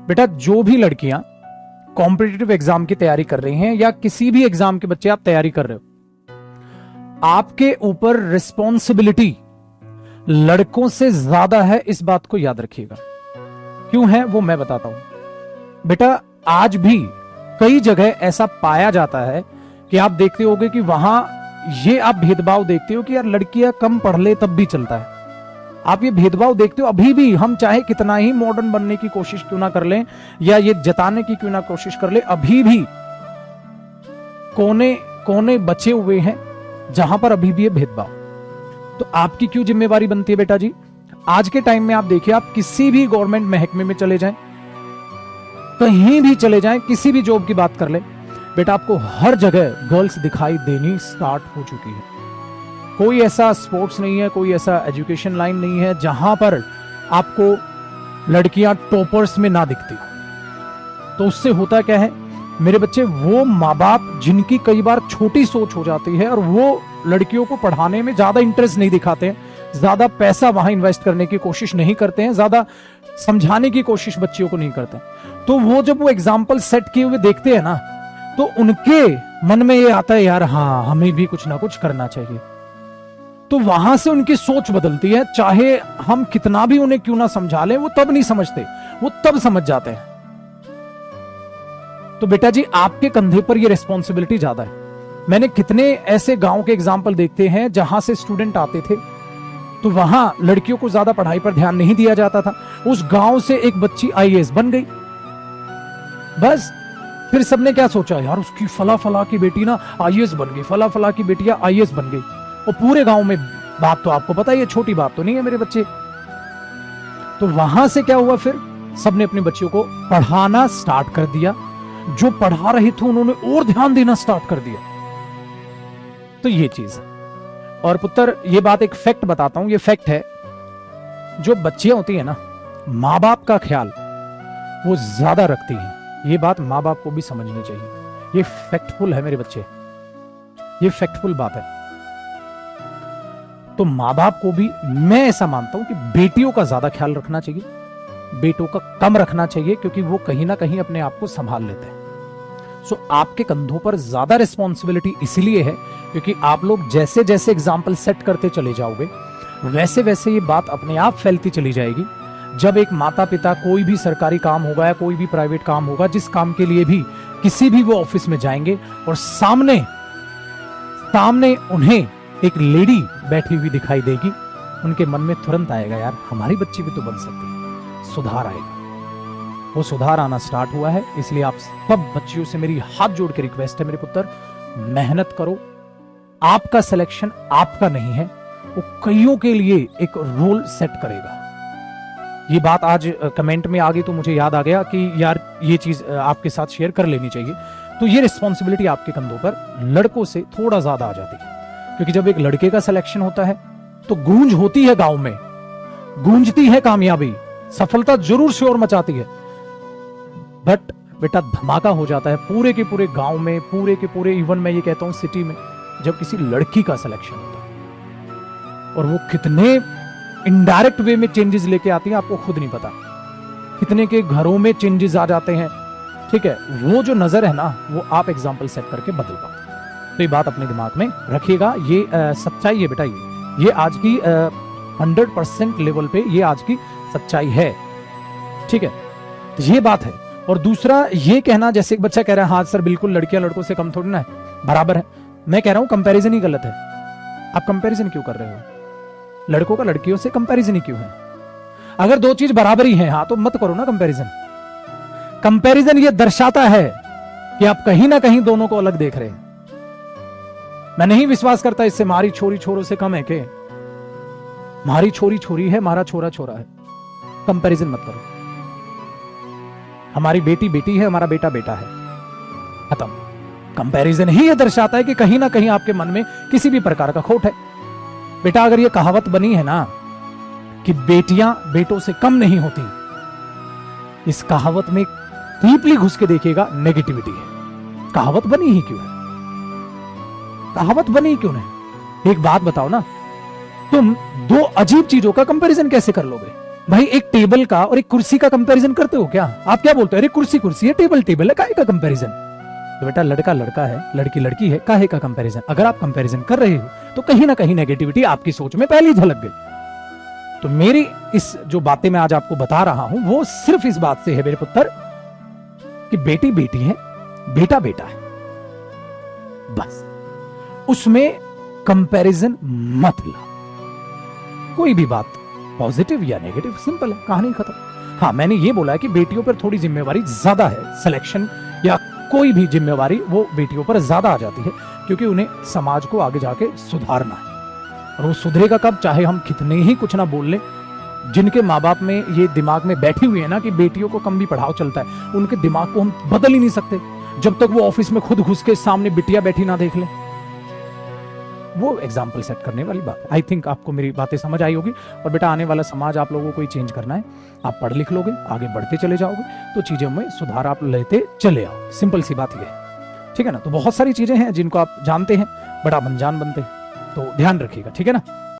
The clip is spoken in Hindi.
बेटा जो भी लड़कियां कॉम्पिटिटिव एग्जाम की तैयारी कर रही हैं या किसी भी एग्जाम के बच्चे आप तैयारी कर रहे हो, आपके ऊपर रिस्पॉन्सिबिलिटी लड़कों से ज्यादा है, इस बात को याद रखिएगा। क्यों है वो मैं बताता हूं। बेटा आज भी कई जगह ऐसा पाया जाता है कि आप देखते होगे कि वहां ये आप भेदभाव देखते हो कि यार लड़कियां कम पढ़ ले तब भी चलता है। आप ये भेदभाव देखते हो अभी भी, हम चाहे कितना ही मॉडर्न बनने की कोशिश क्यों ना कर लें या ये जताने की क्यों ना कोशिश कर ले, अभी भी कोने कोने बचे हुए हैं जहां पर अभी भी ये भेदभाव। तो आपकी क्यों जिम्मेवारी बनती है बेटा जी, आज के टाइम में आप देखिए, आप किसी भी गवर्नमेंट महकमे में चले जाएं, कहीं भी चले जाएं, किसी भी जॉब की बात कर ले, बेटा आपको हर जगह गर्ल्स दिखाई देनी स्टार्ट हो चुकी है। कोई ऐसा स्पोर्ट्स नहीं है, कोई ऐसा एजुकेशन लाइन नहीं है जहां पर आपको लड़कियां टॉपर्स में ना दिखती। तो उससे होता क्या है मेरे बच्चे, वो माँ बाप जिनकी कई बार छोटी सोच हो जाती है और वो लड़कियों को पढ़ाने में ज्यादा इंटरेस्ट नहीं दिखाते हैं, ज्यादा पैसा वहां इन्वेस्ट करने की कोशिश नहीं करते हैं, ज्यादा समझाने की कोशिश बच्चियों को नहीं करते हैं, तो वो जब वो एग्जाम्पल सेट किए हुए देखते हैं ना, तो उनके मन में ये आता है यार हाँ हमें भी कुछ ना कुछ करना चाहिए। तो वहां से उनकी सोच बदलती है, चाहे हम कितना भी उन्हें क्यों ना समझा लें, वो तब नहीं समझते, वो तब समझ जाते हैं। तो बेटा जी आपके कंधे पर ये रिस्पॉन्सिबिलिटी ज्यादा है। मैंने कितने ऐसे गांव के एग्जाम्पल देखते हैं जहां से स्टूडेंट आते थे तो वहां लड़कियों को ज्यादा पढ़ाई पर ध्यान नहीं दिया जाता था, उस गांव से एक बच्ची आईएएस बन गई, बस फिर सबने क्या सोचा यार उसकी फला फला की बेटी ना आईएएस बन गई, फला फला की बेटियां आईएएस बन गई, और पूरे गांव में बात तो आपको पता है, ये छोटी बात तो नहीं है मेरे बच्चे। तो वहां से क्या हुआ, फिर सबने अपने बच्चों को पढ़ाना स्टार्ट कर दिया, जो पढ़ा रहे थे उन्होंने और ध्यान देना स्टार्ट कर दिया। तो ये चीज, और पुत्र ये बात एक फैक्ट बताता हूं, ये फैक्ट है, जो बच्चियां होती है ना माँ बाप का ख्याल वो ज्यादा रखती हैं, ये बात माँ बाप को भी समझनी चाहिए। ये फैक्टफुल है मेरे बच्चे, ये फैक्टफुल बात है। तो माँ बाप को भी मैं ऐसा मानता हूं कि बेटियों का ज्यादा ख्याल रखना चाहिए, बेटों का कम रखना चाहिए, क्योंकि वो कहीं ना कहीं अपने आप को संभाल लेते हैं। सो आपके कंधों पर ज्यादा रिस्पॉन्सिबिलिटी इसलिए है क्योंकि आप लोग जैसे जैसे एग्जाम्पल सेट करते चले जाओगे वैसे वैसे ये बात अपने आप फैलती चली जाएगी। जब एक माता पिता कोई भी सरकारी काम होगा या कोई भी प्राइवेट काम होगा, जिस काम के लिए भी किसी भी वो ऑफिस में जाएंगे और सामने सामने उन्हें एक लेडी बैठी हुई दिखाई देगी, उनके मन में तुरंत आएगा यार हमारी बच्ची भी तो बन सकती है, सुधार आएगा। वो सुधार आना स्टार्ट हुआ है, इसलिए आप सब बच्चियों से मेरी हाथ जोड़ के रिक्वेस्ट है मेरे पुत्र, मेहनत करो। आपका सिलेक्शन आपका नहीं है, वो कईयों के लिए एक रोल सेट करेगा। ये बात आज कमेंट में आ गई तो मुझे याद आ गया कि यार ये चीज आपके साथ शेयर कर लेनी चाहिए। तो ये रिस्पॉन्सिबिलिटी आपके कंधों पर लड़कों से थोड़ा ज्यादा आ जाती है, क्योंकि जब एक लड़के का सिलेक्शन होता है तो गूंज होती है गांव में, गूंजती है कामयाबी, सफलता जरूर शोर मचाती है, बट बेटा धमाका हो जाता है पूरे के पूरे गांव में, पूरे के पूरे इवन मैं ये कहता हूं सिटी में, जब किसी लड़की का सिलेक्शन होता है। और वो कितने इनडायरेक्ट वे में चेंजेस लेके आती है आपको खुद नहीं पता, कितने के घरों में चेंजेस आ जाते हैं। ठीक है, वो जो नजर है ना वो आप एग्जाम्पल सेट करके बदल पाओ। तो ये बात अपने दिमाग में रखिएगा, ये सच्चाई है बेटा, ये आज की 100% लेवल पे ये आज की सच्चाई है। ठीक है, तो ये बात है। और दूसरा ये कहना, जैसे एक बच्चा कह रहा है हाँ सर बिल्कुल लड़कियां लड़कों से कम थोड़ी ना है, बराबर है। मैं कह रहा हूं कंपैरिजन ही गलत है। आप कंपैरिजन क्यों कर रहे हो? लड़कों का लड़कियों से कंपैरिजन ही क्यों है? अगर दो चीज बराबर ही है हाँ तो मत करो ना कंपैरिजन। कंपैरिजन ये दर्शाता है कि आप कहीं ना कहीं दोनों को अलग देख रहे हैं। मैं नहीं विश्वास करता इससे मारी छोरी छोरों से कम है के, मारी छोरी छोरी है, मारा छोरा छोरा है। कंपैरिजन मत करो। हमारी बेटी बेटी है, हमारा बेटा बेटा है, खत्म। कंपैरिजन ही यह दर्शाता है कि कहीं ना कहीं आपके मन में किसी भी प्रकार का खोट है। बेटा अगर यह कहावत बनी है ना कि बेटियां बेटों से कम नहीं होती, इस कहावत में डीपली घुस के देखिएगा नेगेटिविटी है। कहावत बनी ही क्यों है? कहावत बनी क्यों नहीं? एक बात बताओ ना, तुम दो अजीब चीजों का कंपैरिजन कैसे कर लोगे? भाई एक टेबल का और एक कुर्सी का कंपैरिजन करते हो क्या? आप क्या बोलते हो, अरे कुर्सी कुर्सी है, टेबल टेबल है, काहे का कंपैरिजन? तो बेटा लड़का लड़का है, लड़की लड़की है, काहे का कंपैरिजन? अगर आप कंपैरिजन कर रहे हो तो कहीं ना कहीं नेगेटिविटी आपकी सोच में पहले ही झलक गई। तो मेरी इस जो बातें मैं आज आपको बता रहा हूं वो सिर्फ इस बात से है मेरे पुत्र कि बेटी बेटी है, बेटा बेटा है, बस उसमें कंपैरिजन मत ला। कोई भी बात पॉजिटिव या नेगेटिव, सिंपल है, कहानी खत्म। हाँ, मैंने ये बोला है कि बेटियों पर थोड़ी जिम्मेवारी ज्यादा है, सिलेक्शन या कोई भी जिम्मेवारी वो बेटियों पर ज्यादा आ जाती है, क्योंकि उन्हें समाज को आगे जाके सुधारना है। और वो सुधरेगा कब? चाहे हम कितने ही कुछ ना बोल लें। जिनके माँ बाप में ये दिमाग में बैठी हुई है ना कि बेटियों को कम भी पढ़ाओ चलता है, उनके दिमाग को हम बदल ही नहीं सकते जब तक वो ऑफिस में खुद घुस के सामने बिटिया बैठी ना देख ले। वो एग्जाम्पल सेट करने वाली बात। आई थिंक आपको मेरी बातें समझ आई होगी। और बेटा आने वाला समाज आप लोगों को ही चेंज करना है। आप पढ़ लिख लोगे, आगे बढ़ते चले जाओगे तो चीजों में सुधार आप लेते चले आओ। सिंपल सी बात ये है, ठीक है ना? तो बहुत सारी चीजें हैं जिनको आप जानते हैं बट आप अनजान बनते हैं, तो ध्यान रखिएगा, ठीक है ना?